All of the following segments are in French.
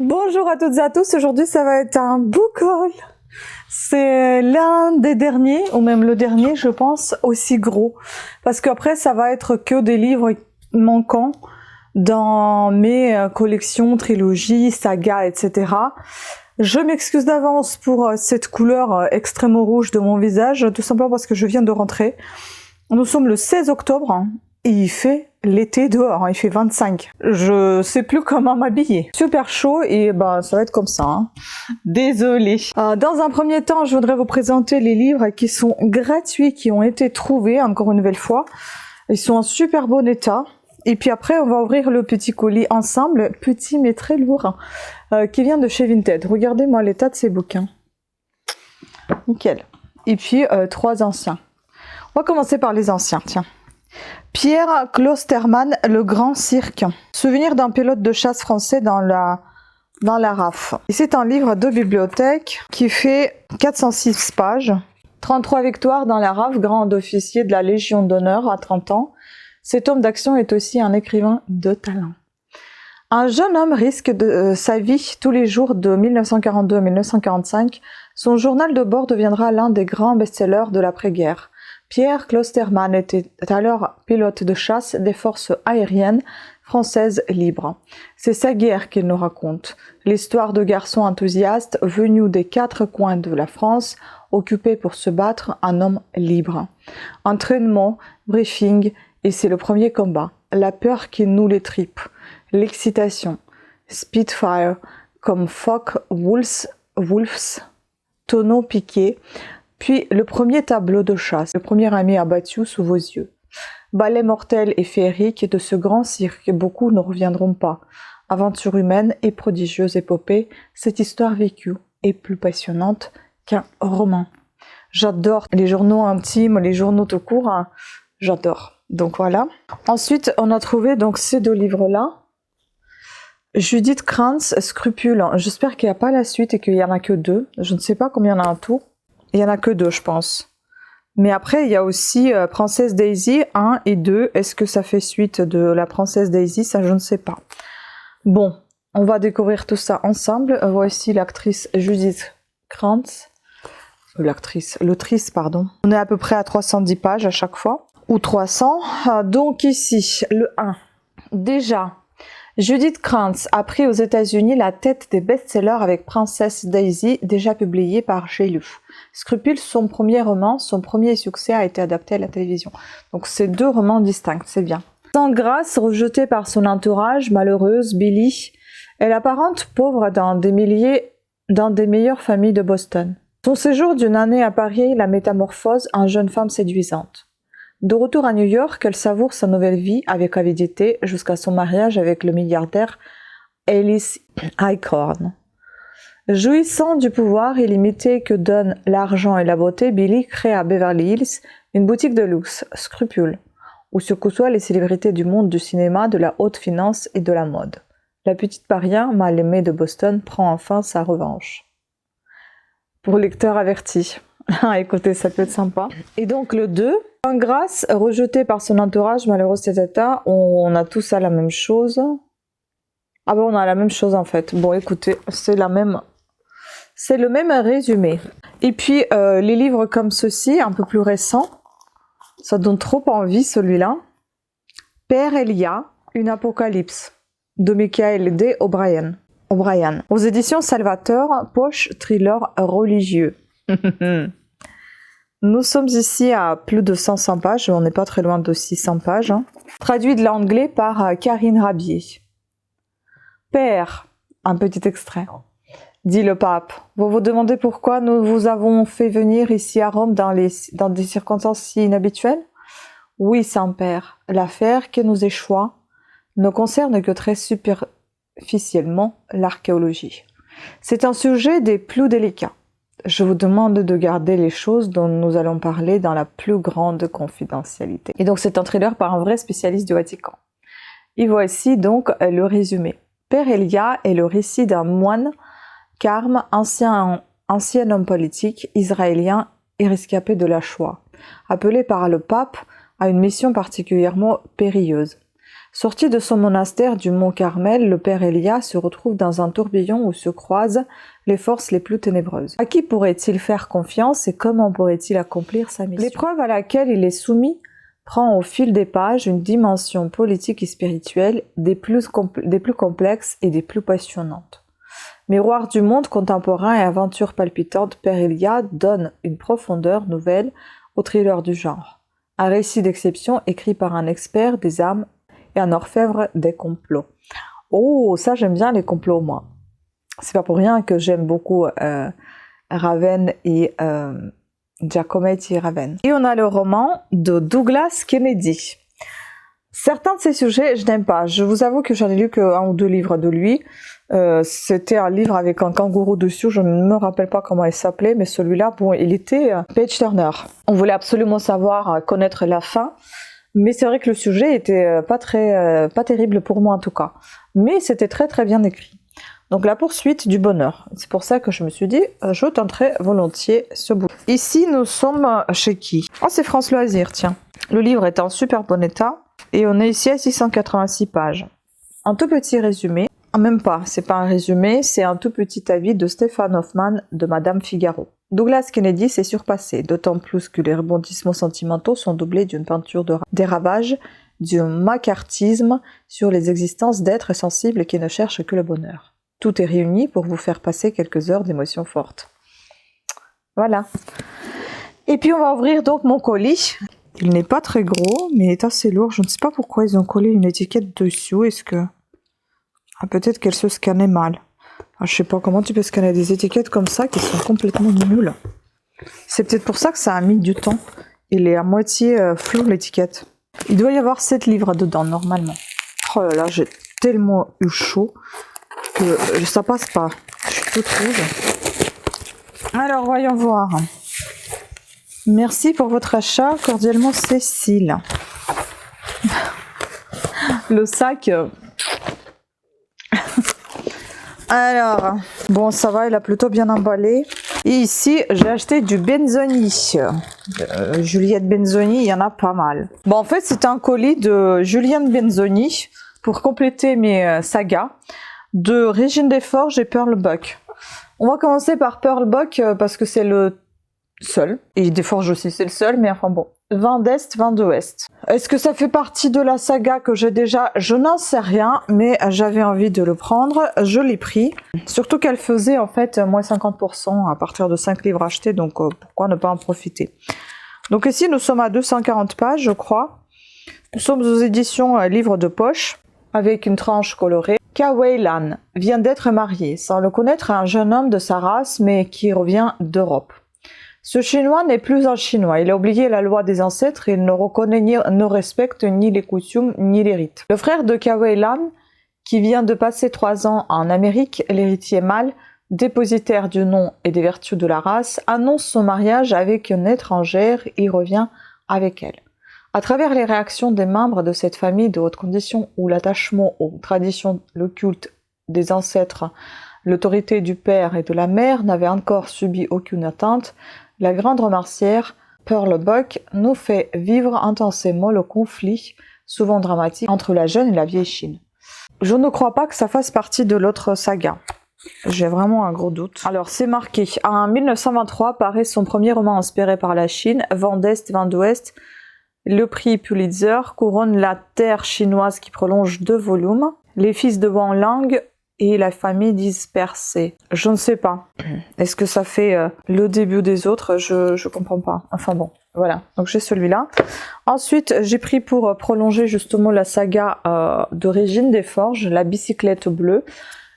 Bonjour à toutes et à tous, aujourd'hui ça va être un book haul. C'est l'un des derniers, ou même le dernier je pense, aussi gros. Parce qu'après ça va être que des livres manquants dans mes collections, trilogies, sagas, etc. Je m'excuse d'avance pour cette couleur extrêmement rouge de mon visage, tout simplement parce que je viens de rentrer. Nous sommes le 16 octobre et il fait l'été dehors, il fait 25. Je sais plus comment m'habiller. Super chaud et ça va être comme ça. Désolée. Dans un premier temps, je voudrais vous présenter les livres qui sont gratuits, qui ont été trouvés, encore une nouvelle fois. Ils sont en super bon état. Et puis après, on va ouvrir le petit colis ensemble, petit mais très lourd, qui vient de chez Vinted. Regardez-moi l'état de ces bouquins. Nickel. Et puis, 3 anciens. On va commencer par les anciens, tiens. Pierre Klosterman, Le Grand Cirque. Souvenir d'un pilote de chasse français dans la RAF. C'est un livre de bibliothèque qui fait 406 pages. 33 victoires dans la RAF, grand officier de la Légion d'honneur à 30 ans. Cet homme d'action est aussi un écrivain de talent. Un jeune homme risque sa vie tous les jours de 1942 à 1945. Son journal de bord deviendra l'un des grands best-sellers de l'après-guerre. Pierre Klosterman était alors pilote de chasse des forces aériennes françaises libres. C'est sa guerre qu'il nous raconte, l'histoire de garçons enthousiastes venus des 4 coins de la France, occupés pour se battre un homme libre. Entraînement, briefing, et c'est le premier combat. La peur qui noue les tripes, l'excitation, Spitfire, comme Focke-Wulfs, tonneau piqué, puis le premier tableau de chasse, le premier ami abattu sous vos yeux. Ballet mortel et féerique de ce grand cirque, beaucoup ne reviendront pas. Aventure humaine et prodigieuse épopée, cette histoire vécue est plus passionnante qu'un roman. J'adore les journaux intimes, les journaux tout court, j'adore. Donc voilà. Ensuite, on a trouvé donc ces 2 livres-là. Judith Krantz, Scrupule. J'espère qu'il n'y a pas la suite et qu'il n'y en a que 2. Je ne sais pas combien il y en a en tout. Il y en a que 2, je pense. Mais après, il y a aussi Princesse Daisy 1 et 2. Est-ce que ça fait suite de la Princesse Daisy? Ça, je ne sais pas. Bon, on va découvrir tout ça ensemble. Voici l'actrice Judith Krantz. L'autrice, pardon. On est à peu près à 310 pages à chaque fois. Ou 300. Donc ici, le 1. Déjà, Judith Krantz a pris aux États-Unis la tête des best-sellers avec Princess Daisy, déjà publié par J'ai lu. Scrupule, son premier roman, son premier succès a été adapté à la télévision. Donc c'est 2 romans distincts, c'est bien. Sans grâce, rejetée par son entourage, malheureuse, Billy, elle apparente pauvre dans des meilleures familles de Boston. Son séjour d'une année à Paris la métamorphose en jeune femme séduisante. De retour à New York, elle savoure sa nouvelle vie avec avidité jusqu'à son mariage avec le milliardaire Ellis Eichhorn. Jouissant du pouvoir illimité que donnent l'argent et la beauté, Billy crée à Beverly Hills une boutique de luxe, Scrupule, où se côtoient les célébrités du monde du cinéma, de la haute finance et de la mode. La petite paria, mal aimée de Boston, prend enfin sa revanche. Pour lecteurs avertis. Écoutez, ça peut être sympa. Et donc le 2, en grâce, rejetée par son entourage, malheureuse cet état, on a tous à la même chose. Ah on a la même chose en fait. Bon, écoutez, c'est le même résumé. Et puis, les livres comme ceci, un peu plus récents, ça donne trop envie celui-là. Père Elia, une apocalypse, de Michael D. O'Brien. Aux éditions Salvateur, poche thriller religieux. Nous sommes ici à plus de 500 pages, on n'est pas très loin de 600 pages. Traduit de l'anglais par Karine Rabier. Père, un petit extrait, dit le pape, vous vous demandez pourquoi nous vous avons fait venir ici à Rome dans des circonstances si inhabituelles? Oui, Saint-Père, l'affaire qui nous échoit ne concerne que très superficiellement l'archéologie. C'est un sujet des plus délicats. Je vous demande de garder les choses dont nous allons parler dans la plus grande confidentialité. Et donc c'est un thriller par un vrai spécialiste du Vatican. Et voici donc le résumé. Père Elia est le récit d'un moine carme, ancien homme politique israélien et rescapé de la Shoah, appelé par le pape à une mission particulièrement périlleuse. Sorti de son monastère du mont Carmel, le père Elia se retrouve dans un tourbillon où se croisent les forces les plus ténébreuses. À qui pourrait-il faire confiance et comment pourrait-il accomplir sa mission? L'épreuve à laquelle il est soumis prend au fil des pages une dimension politique et spirituelle des plus complexes et des plus passionnantes. Miroir du monde contemporain et aventure palpitante, Père Elia donne une profondeur nouvelle au thriller du genre. Un récit d'exception écrit par un expert des âmes et un orfèvre des complots. Oh, ça j'aime bien les complots, moi. C'est pas pour rien que j'aime beaucoup Raven et Giacometti Raven. Et on a le roman de Douglas Kennedy. Certains de ces sujets, je n'aime pas. Je vous avoue que j'en ai lu qu'un ou deux livres de lui. C'était un livre avec un kangourou dessus, je ne me rappelle pas comment il s'appelait, mais celui-là, bon, il était page turner. On voulait absolument savoir, connaître la fin, mais c'est vrai que le sujet était pas terrible pour moi en tout cas. Mais c'était très très bien écrit. Donc la poursuite du bonheur. C'est pour ça que je me suis dit, je tenterai volontiers ce bout. Ici, nous sommes chez qui? Oh, c'est France Loisirs, tiens. Le livre est en super bon état, et on est ici à 686 pages. Un tout petit résumé. Même pas, c'est pas un résumé, c'est un tout petit avis de Stéphane Hoffman de Madame Figaro. Douglas Kennedy s'est surpassé, d'autant plus que les rebondissements sentimentaux sont doublés d'une peinture des ravages, du macartisme sur les existences d'êtres sensibles qui ne cherchent que le bonheur. Tout est réuni pour vous faire passer quelques heures d'émotions fortes. Voilà. Et puis on va ouvrir donc mon colis. Il n'est pas très gros, mais il est assez lourd. Je ne sais pas pourquoi ils ont collé une étiquette dessus. Est-ce que... Ah, peut-être qu'elle se scannait mal. Ah, je sais pas comment tu peux scanner des étiquettes comme ça qui sont complètement nulles. C'est peut-être pour ça que ça a mis du temps. Il est à moitié flou l'étiquette. Il doit y avoir 7 livres dedans normalement. Oh là là, j'ai tellement eu chaud que ça passe pas. Je suis toute rouge. Alors voyons voir. Merci pour votre achat. Cordialement Cécile. Le sac... Alors, bon ça va, il a plutôt bien emballé. Et ici, j'ai acheté du Benzoni. Juliette Benzoni, il y en a pas mal. Bon, en fait, c'est un colis de Julienne Benzoni pour compléter mes sagas de Régine Desforges et Pearl Buck. On va commencer par Pearl Buck parce que c'est le seul. Et Desforges aussi, c'est le seul, mais enfin bon. Vent d'Est, vent d'Ouest. Est-ce que ça fait partie de la saga que j'ai déjà? Je n'en sais rien, mais j'avais envie de le prendre. Je l'ai pris. Surtout qu'elle faisait en fait moins 50% à partir de 5 livres achetés, donc pourquoi ne pas en profiter? Donc ici, nous sommes à 240 pages, je crois. Nous sommes aux éditions Livre de poche, avec une tranche colorée. Kawei Lan vient d'être marié, sans le connaître, à un jeune homme de sa race, mais qui revient d'Europe. Ce Chinois n'est plus un Chinois, il a oublié la loi des ancêtres et il ne reconnaît ne respecte ni les coutumes ni les rites. Le frère de Kawei Lan, qui vient de passer 3 ans en Amérique, l'héritier mâle, dépositaire du nom et des vertus de la race, annonce son mariage avec une étrangère et revient avec elle. À travers les réactions des membres de cette famille de haute condition où l'attachement aux traditions, le culte des ancêtres, l'autorité du père et de la mère n'avait encore subi aucune atteinte, la grande romancière Pearl Buck nous fait vivre intensément le conflit, souvent dramatique, entre la jeune et la vieille Chine. Je ne crois pas que ça fasse partie de l'autre saga. J'ai vraiment un gros doute. Alors c'est marqué, en 1923 paraît son premier roman inspiré par la Chine, Vent d'Est, Vent d'Ouest. Le prix Pulitzer couronne la terre chinoise qui prolonge 2 volumes. Les fils de Wang Lang et la famille dispersée. Je ne sais pas. Est-ce que ça fait le début des autres? Je comprends pas. Enfin bon, voilà. Donc j'ai celui-là. Ensuite, j'ai pris pour prolonger justement la saga de Régine Desforges, La bicyclette bleue.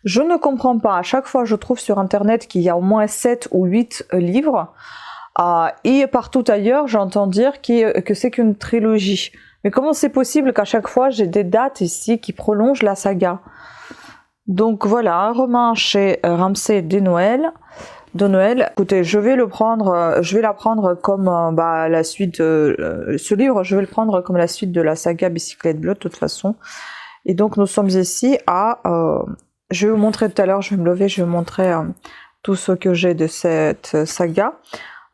Je ne comprends pas. À chaque fois, je trouve sur Internet qu'il y a au moins 7 ou 8 livres. Et partout ailleurs, j'entends dire que c'est qu'une trilogie. Mais comment c'est possible qu'à chaque fois, j'ai des dates ici qui prolongent la saga? Donc voilà, un roman chez Ramsay de Noël. Écoutez, je vais la prendre comme la suite. Ce livre, je vais le prendre comme la suite de la saga Bicyclette bleue de toute façon. Et donc nous sommes ici à. Je vais vous montrer tout à l'heure. Je vais me lever. Je vais vous montrer tout ce que j'ai de cette saga.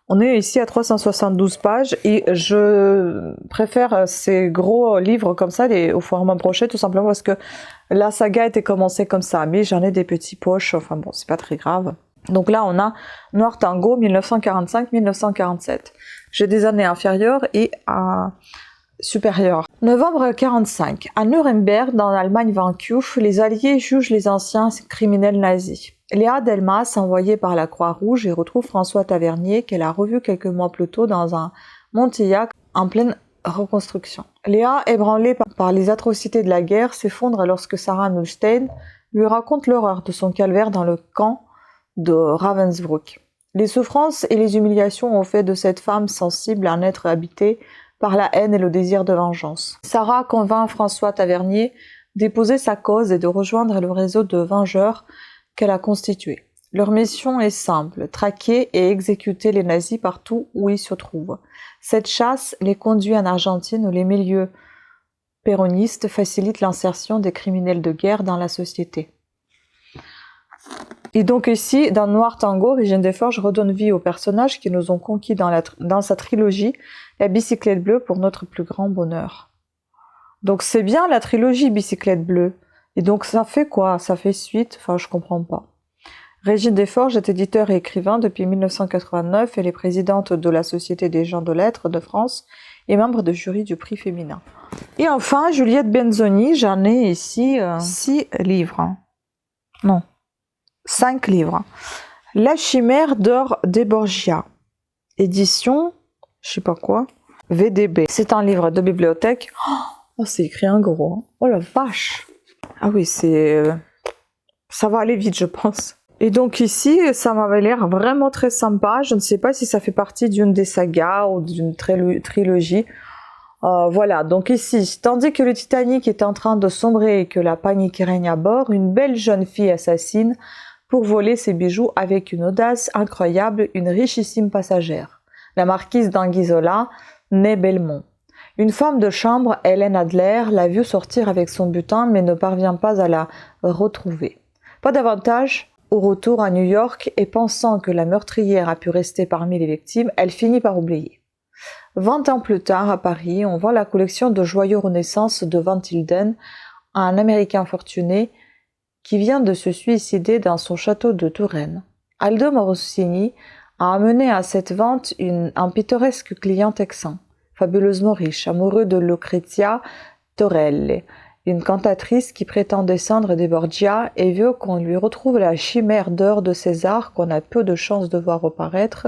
On est ici à 372 pages et je préfère ces gros livres comme ça, au format brochet, tout simplement parce que la saga était commencée comme ça, mais j'en ai des petits poches, enfin bon, c'est pas très grave. Donc là, on a Noir Tango 1945-1947. J'ai des années inférieures et supérieures. Novembre 45. À Nuremberg, dans l'Allemagne vaincue, les Alliés jugent les anciens criminels nazis. Léa Delmas, envoyée par la Croix-Rouge, y retrouve François Tavernier, qu'elle a revu quelques mois plus tôt dans un Montillac en pleine reconstruction. Léa, ébranlée par les atrocités de la guerre, s'effondre lorsque Sarah Nullstein lui raconte l'horreur de son calvaire dans le camp de Ravensbrück. Les souffrances et les humiliations ont fait de cette femme sensible un être habité par la haine et le désir de vengeance. Sarah convainc François Tavernier d'épouser sa cause et de rejoindre le réseau de vengeurs qu'elle a constitué. Leur mission est simple, traquer et exécuter les nazis partout où ils se trouvent. Cette chasse les conduit en Argentine où les milieux péronistes facilitent l'insertion des criminels de guerre dans la société. Et donc ici, dans Noir Tango, Regine Desforges redonne vie aux personnages qui nous ont conquis dans sa trilogie La bicyclette bleue pour notre plus grand bonheur. Donc c'est bien la trilogie Bicyclette bleue. Et donc ça fait quoi? Ça fait suite? Enfin, je comprends pas. Regine Desforges est éditeur et écrivain depuis 1989. Elle est présidente de la Société des gens de lettres de France et membre de jury du prix féminin. Et enfin, Juliette Benzoni, j'en ai ici 6 livres. Non, 5 livres. La chimère d'or des Borgia. Édition, je sais pas quoi, VDB. C'est un livre de bibliothèque. Oh, c'est écrit en gros. Hein. Oh la vache! Ah oui, ça va aller vite, je pense. Et donc ici, ça m'avait l'air vraiment très sympa. Je ne sais pas si ça fait partie d'une des sagas ou d'une trilogie. Voilà, donc ici, tandis que le Titanic est en train de sombrer et que la panique règne à bord, une belle jeune fille assassine pour voler ses bijoux avec une audace incroyable une richissime passagère, la marquise d'Anguissola, née Belmont. Une femme de chambre, Hélène Adler, l'a vue sortir avec son butin mais ne parvient pas à la retrouver. Pas davantage, au retour à New York et pensant que la meurtrière a pu rester parmi les victimes, elle finit par oublier. 20 ans plus tard, à Paris, on vend la collection de joyaux Renaissance de Van Tilden à un Américain fortuné qui vient de se suicider dans son château de Touraine. Aldo Morosini a amené à cette vente un pittoresque client texan, fabuleusement riche, amoureux de Lucrezia Torelli, une cantatrice qui prétend descendre des Borgia et veut qu'on lui retrouve la chimère d'or de César qu'on a peu de chance de voir reparaître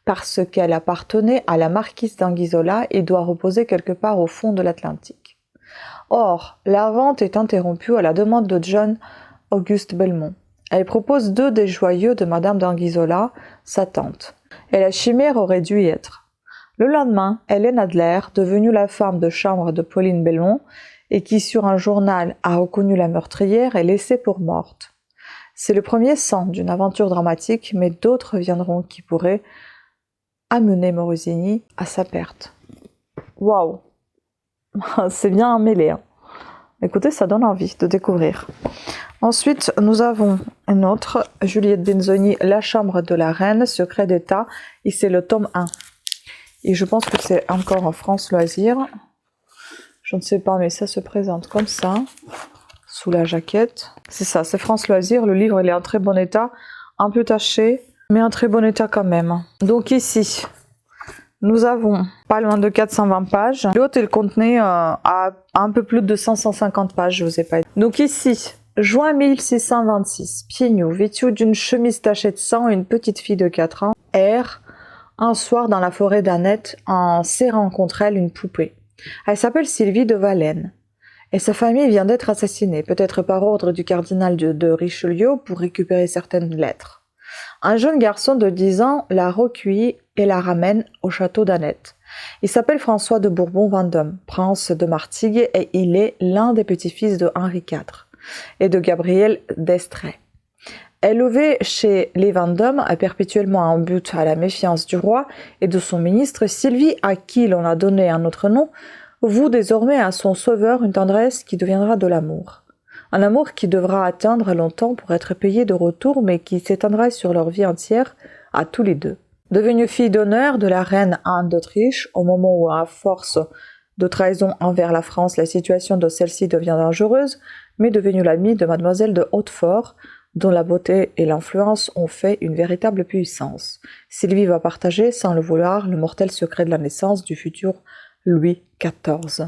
parce qu'elle appartenait à la marquise d'Anguissola et doit reposer quelque part au fond de l'Atlantique. Or, la vente est interrompue à la demande de John Auguste Belmont. Elle propose 2 des joyaux de Madame d'Anguissola, sa tante, et la chimère aurait dû y être. Le lendemain, Hélène Adler, devenue la femme de chambre de Pauline Belmont, et qui sur un journal a reconnu la meurtrière, est laissée pour morte. C'est le premier sang d'une aventure dramatique, mais d'autres viendront qui pourraient amener Morosini à sa perte. Waouh! C'est bien mêlé. Hein. Écoutez, ça donne envie de découvrir. Ensuite, nous avons une autre, Juliette Benzoni, La chambre de la reine, secret d'État, et c'est le tome 1. Et je pense que c'est encore en France Loisirs. Je ne sais pas, mais ça se présente comme ça, sous la jaquette. C'est ça, c'est France Loisirs. Le livre, il est en très bon état, un peu taché, mais en très bon état quand même. Donc ici, nous avons pas loin de 420 pages. L'autre, il contenait à un peu plus de 550 pages, je vous ai pas dit. Donc ici, juin 1626, pieds nus, vêtue d'une chemise tachée de sang, une petite fille de 4 ans erre un soir dans la forêt d'Annette en serrant contre elle une poupée. Elle s'appelle Sylvie de Valenne et sa famille vient d'être assassinée, peut-être par ordre du cardinal de Richelieu pour récupérer certaines lettres. Un jeune garçon de 10 ans la recueille et la ramène au château d'Annette. Il s'appelle François de Bourbon-Vendôme, prince de Martigues et il est l'un des petits-fils de Henri IV et de Gabrielle d'Estray. Élevée chez les Vendôme, a perpétuellement un but à la méfiance du roi et de son ministre, Sylvie, à qui l'on a donné un autre nom, voue désormais à son sauveur une tendresse qui deviendra de l'amour. Un amour qui devra attendre longtemps pour être payé de retour, mais qui s'étendra sur leur vie entière, à tous les deux. Devenue fille d'honneur de la reine Anne d'Autriche, au moment où, à force de trahison envers la France, la situation de celle-ci devient dangereuse, mais devenue l'amie de mademoiselle de Hautefort, dont la beauté et l'influence ont fait une véritable puissance. Sylvie va partager, sans le vouloir, le mortel secret de la naissance du futur Louis XIV.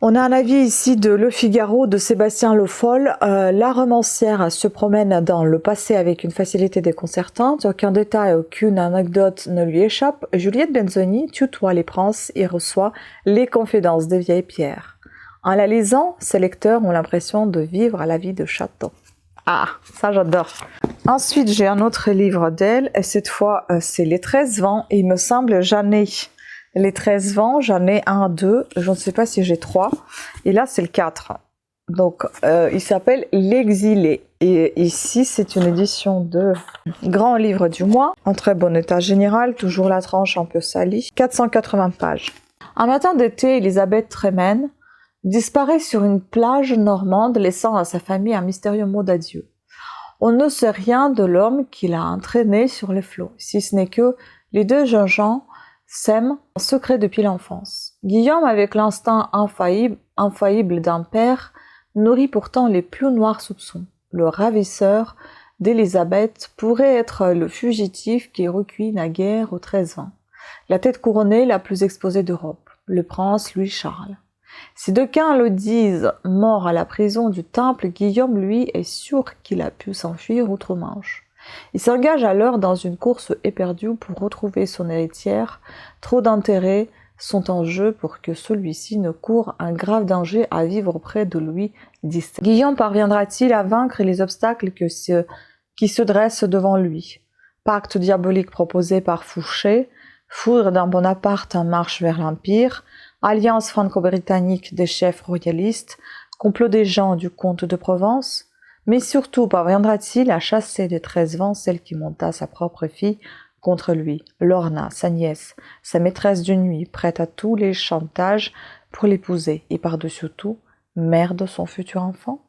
On a un avis ici de Le Figaro de Sébastien Le Foll. La romancière se promène dans le passé avec une facilité déconcertante. Aucun détail, aucune anecdote ne lui échappe. Juliette Benzoni tutoie les princes et reçoit les confidences des vieilles pierres. En la lisant, ses lecteurs ont l'impression de vivre à la vie de château. Ah, ça j'adore. Ensuite, j'ai un autre livre d'elle, et cette fois, c'est Les 13 vents. Et il me semble, j'en ai les 13 vents, j'en ai 1, 2, je ne sais pas si j'ai 3. Et là, c'est le 4. Donc, il s'appelle L'Exilé. Et ici, c'est une édition de Grand Livre du Mois, en très bon état général, toujours la tranche un peu salie, 480 pages. Un matin d'été, Elisabeth Tremen disparaît sur une plage normande, laissant à sa famille un mystérieux mot d'adieu. On ne sait rien de l'homme qui l'a entraîné sur les flots, si ce n'est que les deux jeunes gens s'aiment en secret depuis l'enfance. Guillaume, avec l'instinct infaillible d'un père, nourrit pourtant les plus noirs soupçons. Le ravisseur d'Elisabeth pourrait être le fugitif qui recueillit naguère aux 13 ans, la tête couronnée la plus exposée d'Europe, le prince Louis-Charles. Si d'aucuns le disent mort à la prison du Temple, Guillaume, lui, est sûr qu'il a pu s'enfuir outre-Manche. Il s'engage alors dans une course éperdue pour retrouver son héritière. Trop d'intérêts sont en jeu pour que celui-ci ne court un grave danger à vivre près de Louis XVII. Guillaume parviendra-t-il à vaincre les obstacles qui se dressent devant lui? Pacte diabolique proposé par Fouché, foudre d'un Bonaparte en marche vers l'Empire, alliance franco-britannique des chefs royalistes, complot des gens du comte de Provence, mais surtout parviendra-t-il à chasser des 13 vents celle qui monta sa propre fille contre lui, Lorna, sa nièce, sa maîtresse de nuit, prête à tous les chantages pour l'épouser, et par-dessus tout, mère de son futur enfant?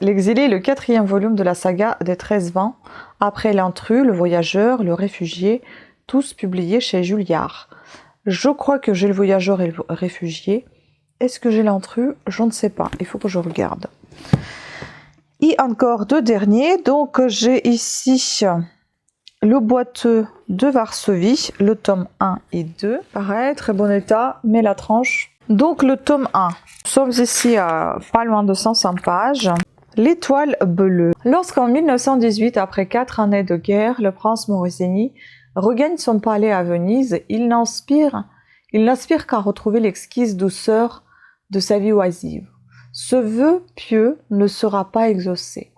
L'Exilé est le 4e volume de la saga des 13 vents, après L'intrus, Le voyageur, Le réfugié, tous publiés chez Julliard. Je crois que j'ai Le voyageur et Le réfugié. Est-ce que j'ai L'intrus? Je ne sais pas, il faut que je regarde. Et encore 2 derniers, donc j'ai ici Le boiteux de Varsovie, le tome 1 et 2. Pareil, très bon état, mais la tranche. Donc le tome 1, nous sommes ici à pas loin de 105 pages. L'étoile bleue. Lorsqu'en 1918, après 4 années de guerre, le prince Morosini regagne son palais à Venise, il n'inspire qu'à retrouver l'exquise douceur de sa vie oisive. Ce vœu pieux ne sera pas exaucé.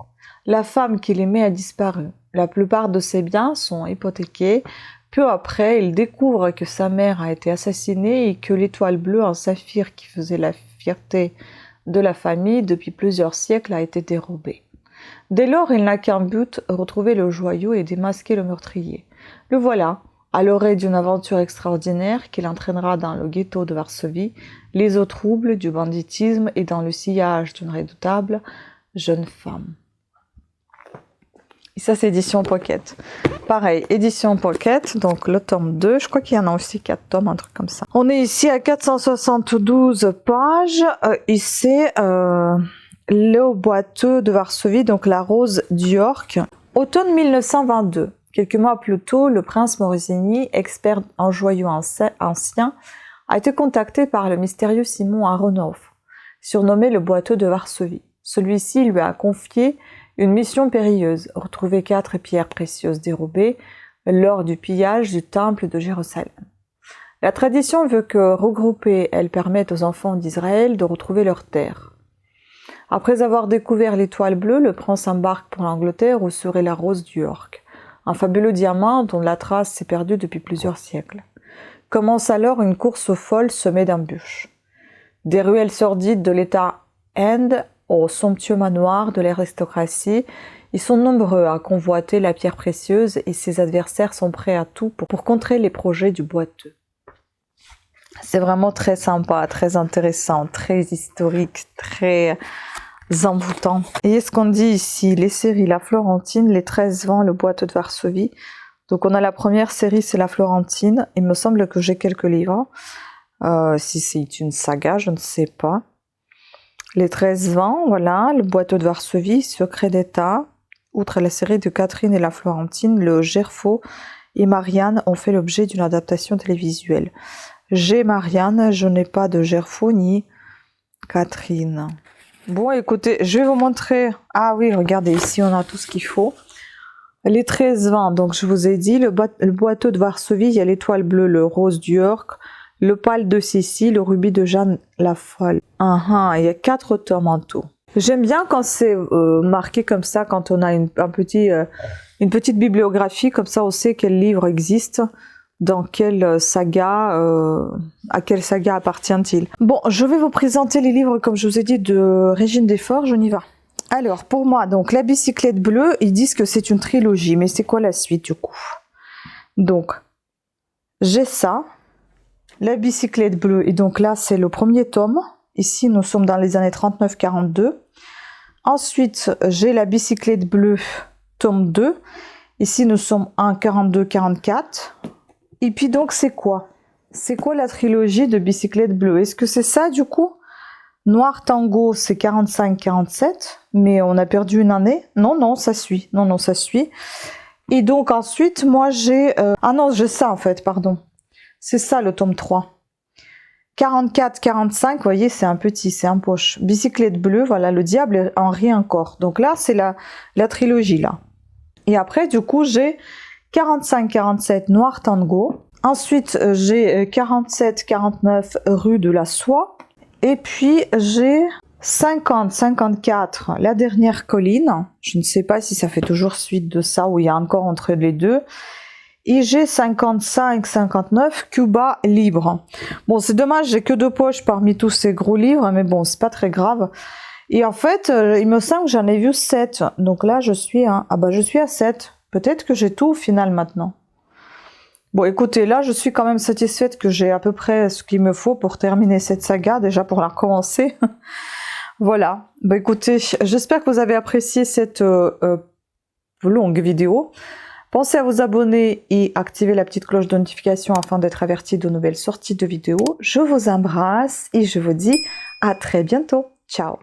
La femme qu'il aimait a disparu. La plupart de ses biens sont hypothéqués. Peu après, il découvre que sa mère a été assassinée et que l'étoile bleue en saphir qui faisait la fierté de la famille depuis plusieurs siècles a été dérobée. Dès lors, il n'a qu'un but, retrouver le joyau et démasquer le meurtrier. Le voilà, à l'orée d'une aventure extraordinaire qui l'entraînera dans le ghetto de Varsovie, les eaux troubles du banditisme et dans le sillage d'une redoutable jeune femme. Et ça, c'est édition Pocket. Pareil, édition Pocket, donc le tome 2, je crois qu'il y en a aussi 4 tomes, un truc comme ça. On est ici à 472 pages, et c'est Le boiteux de Varsovie, donc La rose d'York. Automne 1922. Quelques mois plus tôt, le prince Morosini, expert en joyaux anciens, a été contacté par le mystérieux Simon Aronoff, surnommé le boiteux de Varsovie. Celui-ci lui a confié une mission périlleuse, retrouver 4 pierres précieuses dérobées lors du pillage du temple de Jérusalem. La tradition veut que, regroupées, elles permettent aux enfants d'Israël de retrouver leur terre. Après avoir découvert l'étoile bleue, le prince embarque pour l'Angleterre où serait la rose d'York, un fabuleux diamant dont la trace s'est perdue depuis plusieurs siècles. Commence alors une course folle semée d'embûches. Des ruelles sordides de l'État End au somptueux manoir de l'aristocratie, ils sont nombreux à convoiter la pierre précieuse et ses adversaires sont prêts à tout pour contrer les projets du boiteux. C'est vraiment très sympa, très intéressant, très historique, très envoûtants. Et ce qu'on dit ici, les séries La Florentine, Les 13 Vents, Le Boiteux de Varsovie. Donc on a la première série, c'est La Florentine. Il me semble que j'ai quelques livres. Si c'est une saga, je ne sais pas. Les 13 Vents, voilà. Le Boiteux de Varsovie, Secret d'État. Outre la série de Catherine et La Florentine, le Gerfaut et Marianne ont fait l'objet d'une adaptation télévisuelle. J'ai Marianne, je n'ai pas de Gerfaut ni Catherine. Bon, écoutez, je vais vous montrer. Ah oui, regardez, ici on a tout ce qu'il faut. Les 13 Vents, donc je vous ai dit, le Boiteux de Varsovie, il y a l'étoile bleue, le rose d'York, le pâle de Sicile, le rubis de Jeanne la Folle. Il y a 4 tomes en tout. J'aime bien quand c'est marqué comme ça, quand on a une petite bibliographie, comme ça on sait quel livre existe, dans quelle saga, à quelle saga appartient-il. Bon, je vais vous présenter les livres, comme je vous ai dit, de Régine Desforges, on y va. Alors, pour moi, donc, La bicyclette bleue, ils disent que c'est une trilogie, mais c'est quoi la suite, du coup? Donc, j'ai ça, La bicyclette bleue, et donc là, c'est le premier tome. Ici, nous sommes dans les années 39-42. Ensuite, j'ai La bicyclette bleue, tome 2. Ici, nous sommes en 42-44. Et puis donc, c'est quoi? C'est quoi la trilogie de Bicyclette bleue? Est-ce que c'est ça, du coup? Noir Tango, c'est 45-47, mais on a perdu une année. Non, ça suit. Non, ça suit. Et donc, ensuite, moi, j'ai... Ah non, j'ai ça, en fait, pardon. C'est ça, le tome 3. 44-45, vous voyez, c'est un petit, c'est un poche. Bicyclette bleue, voilà, le diable en rit encore. Donc là, c'est la trilogie, là. Et après, du coup, j'ai 45-47 Noir Tango. Ensuite, j'ai 47-49 Rue de la Soie. Et puis, j'ai 50-54 La Dernière Colline. Je ne sais pas si ça fait toujours suite de ça ou il y a encore entre les deux. Et j'ai 55-59 Cuba Libre. Bon, c'est dommage, j'ai que 2 poches parmi tous ces gros livres, mais bon, c'est pas très grave. Et en fait, il me semble que j'en ai vu 7. Donc là, je suis je suis à 7. Peut-être que j'ai tout au final maintenant. Bon, écoutez, là, je suis quand même satisfaite que j'ai à peu près ce qu'il me faut pour terminer cette saga, déjà pour la recommencer. Voilà. Bah écoutez, j'espère que vous avez apprécié cette longue vidéo. Pensez à vous abonner et activer la petite cloche de notification afin d'être averti de nouvelles sorties de vidéos. Je vous embrasse et je vous dis à très bientôt. Ciao!